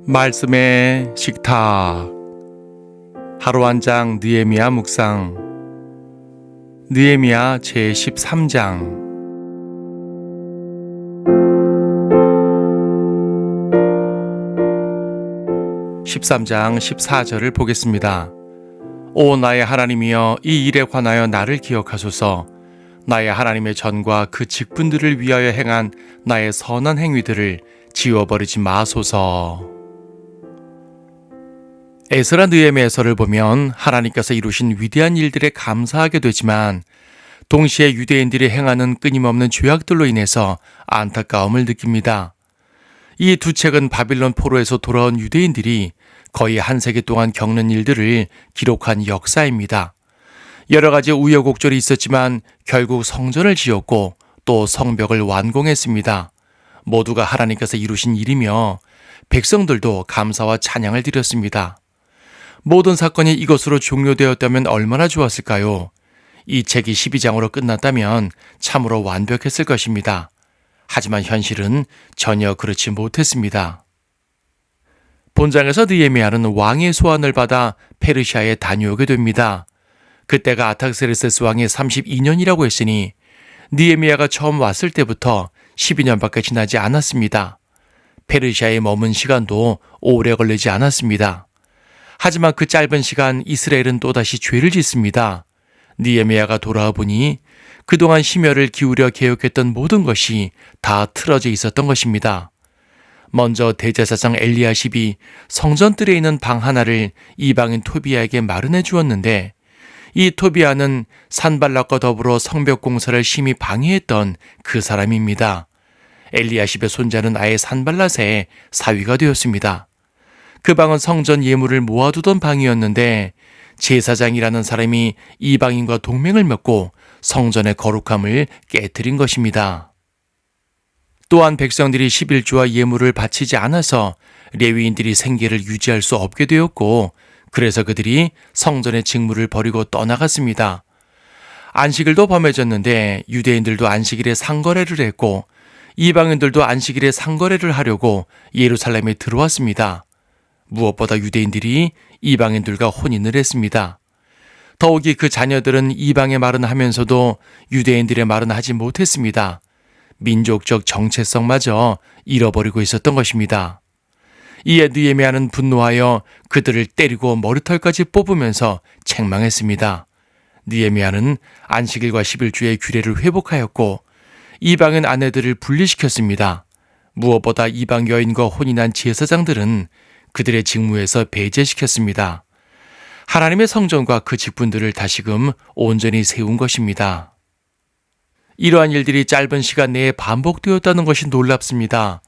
말씀의 식탁. 하루 한 장 느헤미야 묵상. 느헤미야 제13장. 13장 14절을 보겠습니다. 오 나의 하나님이여, 이 일에 관하여 나를 기억하소서. 나의 하나님의 전과 그 직분들을 위하여 행한 나의 선한 행위들을 지워버리지 마소서. 에스라 느헤미야서를 보면 하나님께서 이루신 위대한 일들에 감사하게 되지만 동시에 유대인들이 행하는 끊임없는 죄악들로 인해서 안타까움을 느낍니다. 이 두 책은 바빌론 포로에서 돌아온 유대인들이 거의 한 세기 동안 겪는 일들을 기록한 역사입니다. 여러 가지 우여곡절이 있었지만 결국 성전을 지었고 또 성벽을 완공했습니다. 모두가 하나님께서 이루신 일이며 백성들도 감사와 찬양을 드렸습니다. 모든 사건이 이것으로 종료되었다면 얼마나 좋았을까요? 이 책이 12장으로 끝났다면 참으로 완벽했을 것입니다. 하지만 현실은 전혀 그렇지 못했습니다. 본장에서 느헤미야는 왕의 소환을 받아 페르시아에 다녀오게 됩니다. 그때가 아탁세르세스 왕의 32년이라고 했으니 느헤미야가 처음 왔을 때부터 12년밖에 지나지 않았습니다. 페르시아에 머문 시간도 오래 걸리지 않았습니다. 하지만 그 짧은 시간 이스라엘은 또다시 죄를 짓습니다. 느헤미야가 돌아와 보니 그동안 심혈을 기울여 개혁했던 모든 것이 다 틀어져 있었던 것입니다. 먼저 대제사장 엘리야십이 성전뜰에 있는 방 하나를 이방인 토비아에게 마련해 주었는데 이 토비아는 산발락과 더불어 성벽 공사를 심히 방해했던 그 사람입니다. 엘리야십의 손자는 아예 산발랏의 사위가 되었습니다. 그 방은 성전 예물을 모아두던 방이었는데 제사장이라는 사람이 이방인과 동맹을 맺고 성전의 거룩함을 깨뜨린 것입니다. 또한 백성들이 11조와 예물을 바치지 않아서 레위인들이 생계를 유지할 수 없게 되었고 그래서 그들이 성전의 직무를 버리고 떠나갔습니다. 안식일도 범해졌는데 유대인들도 안식일에 상거래를 했고 이방인들도 안식일에 상거래를 하려고 예루살렘에 들어왔습니다. 무엇보다 유대인들이 이방인들과 혼인을 했습니다. 더욱이 그 자녀들은 이방의 말은 하면서도 유대인들의 말은 하지 못했습니다. 민족적 정체성마저 잃어버리고 있었던 것입니다. 이에 느헤미야는 분노하여 그들을 때리고 머리털까지 뽑으면서 책망했습니다. 느헤미야는 안식일과 11주의 규례를 회복하였고 이방인 아내들을 분리시켰습니다. 무엇보다 이방 여인과 혼인한 제사장들은 그들의 직무에서 배제시켰습니다. 하나님의 성전과 그 직분들을 다시금 온전히 세운 것입니다. 이러한 일들이 짧은 시간 내에 반복되었다는 것이 놀랍습니다.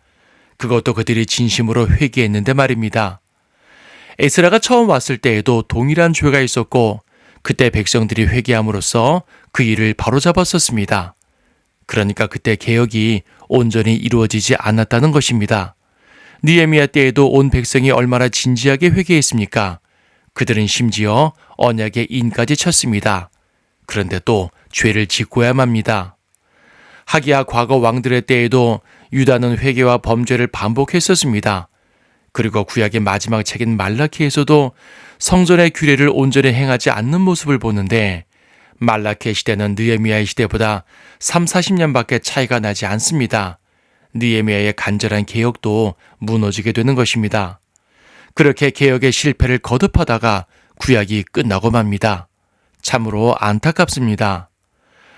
그것도 그들이 진심으로 회개했는데 말입니다. 에스라가 처음 왔을 때에도 동일한 죄가 있었고 그때 백성들이 회개함으로써 그 일을 바로잡았었습니다. 그러니까 그때 개혁이 온전히 이루어지지 않았다는 것입니다. 느헤미야 때에도 온 백성이 얼마나 진지하게 회개했습니까? 그들은 심지어 언약의 인까지 쳤습니다. 그런데 또 죄를 짓고야만 합니다. 하기야 과거 왕들의 때에도 유다는 회개와 범죄를 반복했었습니다. 그리고 구약의 마지막 책인 말라키에서도 성전의 규례를 온전히 행하지 않는 모습을 보는데 말라키 시대는 느헤미야의 시대보다 30-40년밖에 차이가 나지 않습니다. 느헤미야의 간절한 개혁도 무너지게 되는 것입니다. 그렇게 개혁의 실패를 거듭하다가 구약이 끝나고 맙니다. 참으로 안타깝습니다.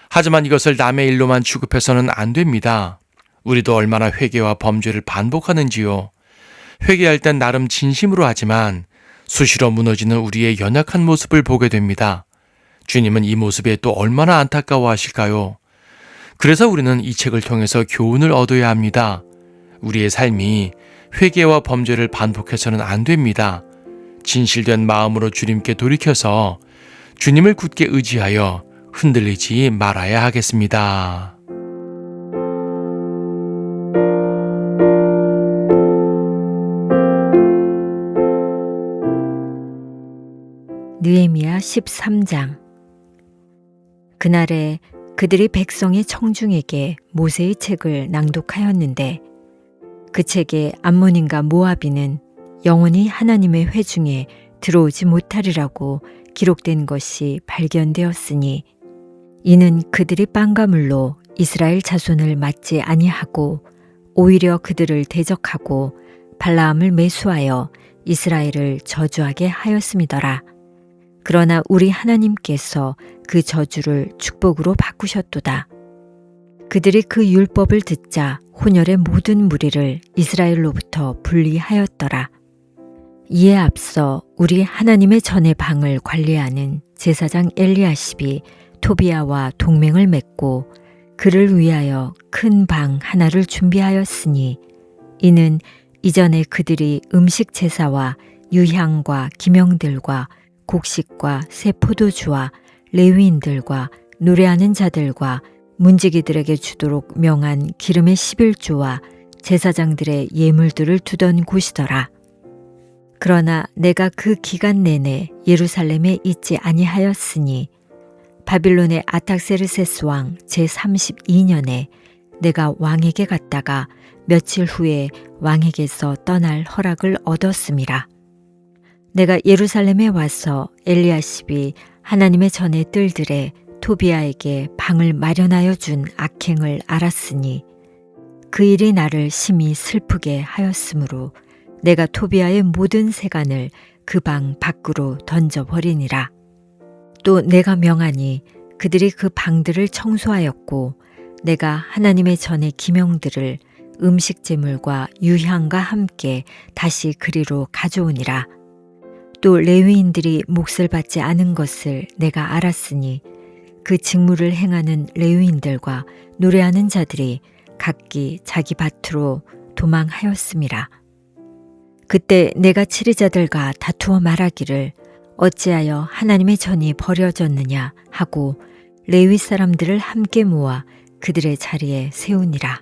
하지만 이것을 남의 일로만 취급해서는 안 됩니다. 우리도 얼마나 회개와 범죄를 반복하는지요. 회개할 땐 나름 진심으로 하지만 수시로 무너지는 우리의 연약한 모습을 보게 됩니다. 주님은 이 모습에 또 얼마나 안타까워하실까요? 그래서 우리는 이 책을 통해서 교훈을 얻어야 합니다. 우리의 삶이 회개와 범죄를 반복해서는 안 됩니다. 진실된 마음으로 주님께 돌이켜서 주님을 굳게 의지하여 흔들리지 말아야 하겠습니다. 느헤미야 13장. 그날에 그들이 백성의 청중에게 모세의 책을 낭독하였는데 그 책에 암몬인과 모압인은 영원히 하나님의 회중에 들어오지 못하리라고 기록된 것이 발견되었으니 이는 그들이 빵가물로 이스라엘 자손을 맞지 아니하고 오히려 그들을 대적하고 발라함을 매수하여 이스라엘을 저주하게 하였음이더라. 그러나 우리 하나님께서 그 저주를 축복으로 바꾸셨도다. 그들이 그 율법을 듣자 혼혈의 모든 무리를 이스라엘로부터 분리하였더라. 이에 앞서 우리 하나님의 전의 방을 관리하는 제사장 엘리야십이 토비아와 동맹을 맺고 그를 위하여 큰 방 하나를 준비하였으니 이는 이전에 그들이 음식 제사와 유향과 기명들과 곡식과 새 포도주와 레위인들과 노래하는 자들과 문지기들에게 주도록 명한 기름의 11조와 제사장들의 예물들을 두던 곳이더라. 그러나 내가 그 기간 내내 예루살렘에 있지 아니하였으니 바빌론의 아탁세르세스 왕 제32년에 내가 왕에게 갔다가 며칠 후에 왕에게서 떠날 허락을 얻었음이라. 내가 예루살렘에 와서 엘리야십이 하나님의 전의 뜰들에 토비아에게 방을 마련하여 준 악행을 알았으니 그 일이 나를 심히 슬프게 하였으므로 내가 토비아의 모든 세간을 그 방 밖으로 던져버리니라. 또 내가 명하니 그들이 그 방들을 청소하였고 내가 하나님의 전의 기명들을 음식 제물과 유향과 함께 다시 그리로 가져오니라. 또 레위인들이 몫을 받지 않은 것을 내가 알았으니 그 직무를 행하는 레위인들과 노래하는 자들이 각기 자기 밭으로 도망하였음이라. 그때 내가 치리자들과 다투어 말하기를 어찌하여 하나님의 전이 버려졌느냐 하고 레위 사람들을 함께 모아 그들의 자리에 세우니라.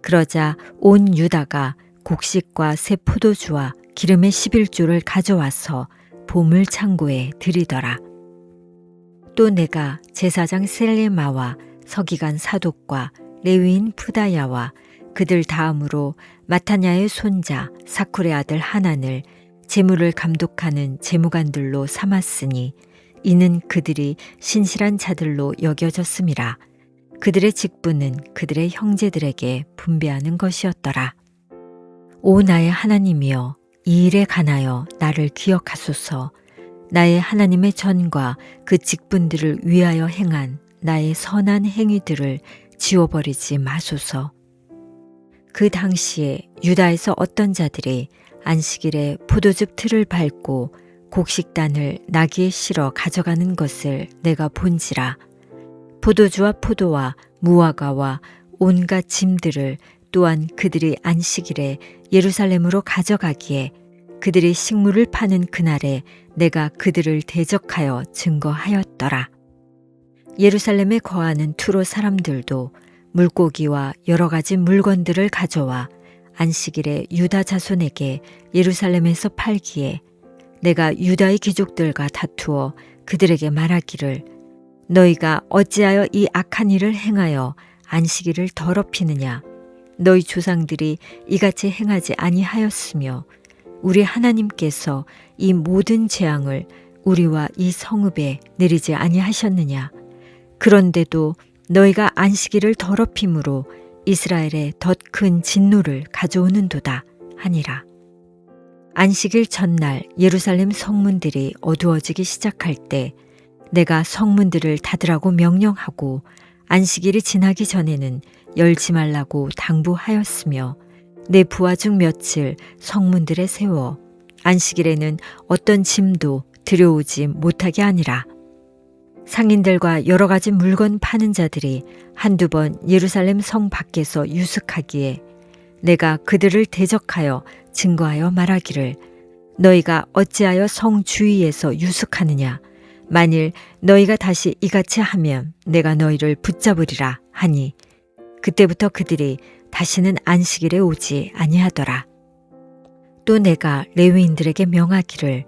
그러자 온 유다가 곡식과 새 포도주와 기름의 11조를 가져와서 보물 창고에 들이더라. 또 내가 제사장 셀레마와 서기관 사독과 레위인 푸다야와 그들 다음으로 마타냐의 손자 사쿨의 아들 하난을 재물을 감독하는 재무관들로 삼았으니 이는 그들이 신실한 자들로 여겨졌음이라. 그들의 직분은 그들의 형제들에게 분배하는 것이었더라. 오 나의 하나님이여, 이 일에 관하여 나를 기억하소서. 나의 하나님의 전과 그 직분들을 위하여 행한 나의 선한 행위들을 지워버리지 마소서. 그 당시에 유다에서 어떤 자들이 안식일에 포도즙 틀을 밟고 곡식단을 나귀에 실어 가져가는 것을 내가 본지라. 포도주와 포도와 무화과와 온갖 짐들을 또한 그들이 안식일에 예루살렘으로 가져가기에 그들이 식물을 파는 그날에 내가 그들을 대적하여 증거하였더라. 예루살렘에 거하는 투로 사람들도 물고기와 여러 가지 물건들을 가져와 안식일에 유다 자손에게 예루살렘에서 팔기에 내가 유다의 귀족들과 다투어 그들에게 말하기를 너희가 어찌하여 이 악한 일을 행하여 안식일을 더럽히느냐. 너희 조상들이 이같이 행하지 아니하였으며 우리 하나님께서 이 모든 재앙을 우리와 이 성읍에 내리지 아니하셨느냐. 그런데도 너희가 안식일을 더럽힘으로 이스라엘에 덧 큰 진노를 가져오는도다 하니라. 안식일 전날 예루살렘 성문들이 어두워지기 시작할 때 내가 성문들을 닫으라고 명령하고 안식일이 지나기 전에는 열지 말라고 당부하였으며 내 부하 중 며칠 성문들에 세워 안식일에는 어떤 짐도 들여오지 못하게 하니라. 상인들과 여러 가지 물건 파는 자들이 한두 번 예루살렘 성 밖에서 유숙하기에 내가 그들을 대적하여 증거하여 말하기를 너희가 어찌하여 성 주위에서 유숙하느냐. 만일 너희가 다시 이같이 하면 내가 너희를 붙잡으리라 하니 그때부터 그들이 다시는 안식일에 오지 아니하더라. 또 내가 레위인들에게 명하기를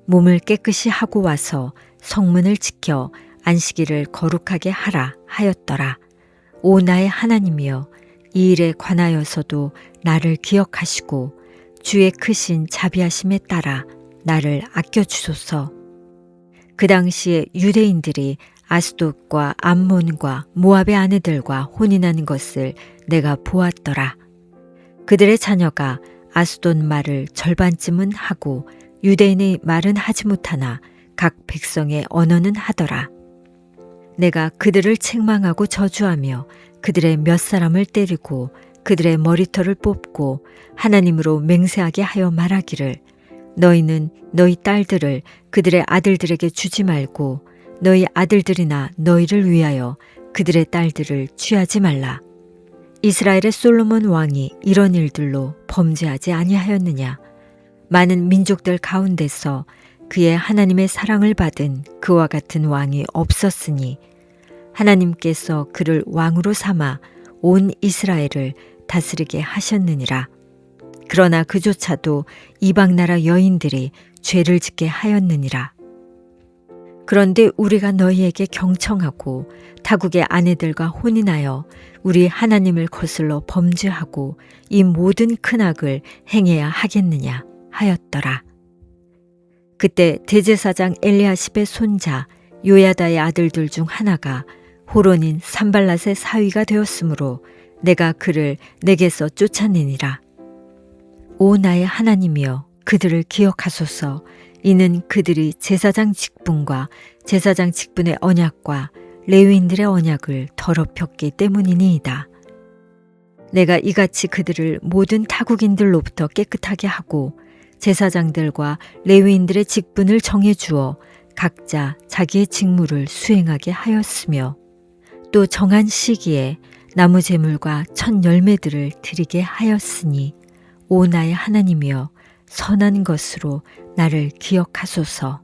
몸을 깨끗이 하고 와서 성문을 지켜 안식일을 거룩하게 하라 하였더라. 오 나의 하나님이여, 이 일에 관하여서도 나를 기억하시고 주의 크신 자비하심에 따라 나를 아껴주소서. 그 당시에 유대인들이 아스돗과 암몬과 모압의 아내들과 혼인하는 것을 내가 보았더라. 그들의 자녀가 아스돗 말을 절반쯤은 하고 유대인의 말은 하지 못하나 각 백성의 언어는 하더라. 내가 그들을 책망하고 저주하며 그들의 몇 사람을 때리고 그들의 머리털을 뽑고 하나님으로 맹세하게 하여 말하기를 너희는 너희 딸들을 그들의 아들들에게 주지 말고 너희 아들들이나 너희를 위하여 그들의 딸들을 취하지 말라. 이스라엘의 솔로몬 왕이 이런 일들로 범죄하지 아니하였느냐. 많은 민족들 가운데서 그의 하나님의 사랑을 받은 그와 같은 왕이 없었으니 하나님께서 그를 왕으로 삼아 온 이스라엘을 다스리게 하셨느니라. 그러나 그조차도 이방 나라 여인들이 죄를 짓게 하였느니라. 그런데 우리가 너희에게 경청하고 타국의 아내들과 혼인하여 우리 하나님을 거슬러 범죄하고 이 모든 큰 악을 행해야 하겠느냐 하였더라. 그때 대제사장 엘리야십의 손자 요야다의 아들들 중 하나가 호론인 산발랏의 사위가 되었으므로 내가 그를 내게서 쫓아내니라. 오 나의 하나님이여 그들을 기억하소서. 이는 그들이 제사장 직분과 제사장 직분의 언약과 레위인들의 언약을 더럽혔기 때문이니이다. 내가 이같이 그들을 모든 타국인들로부터 깨끗하게 하고 제사장들과 레위인들의 직분을 정해주어 각자 자기의 직무를 수행하게 하였으며 또 정한 시기에 나무 제물과 첫 열매들을 드리게 하였으니 오 나의 하나님이여 선한 것으로 나를 기억하소서.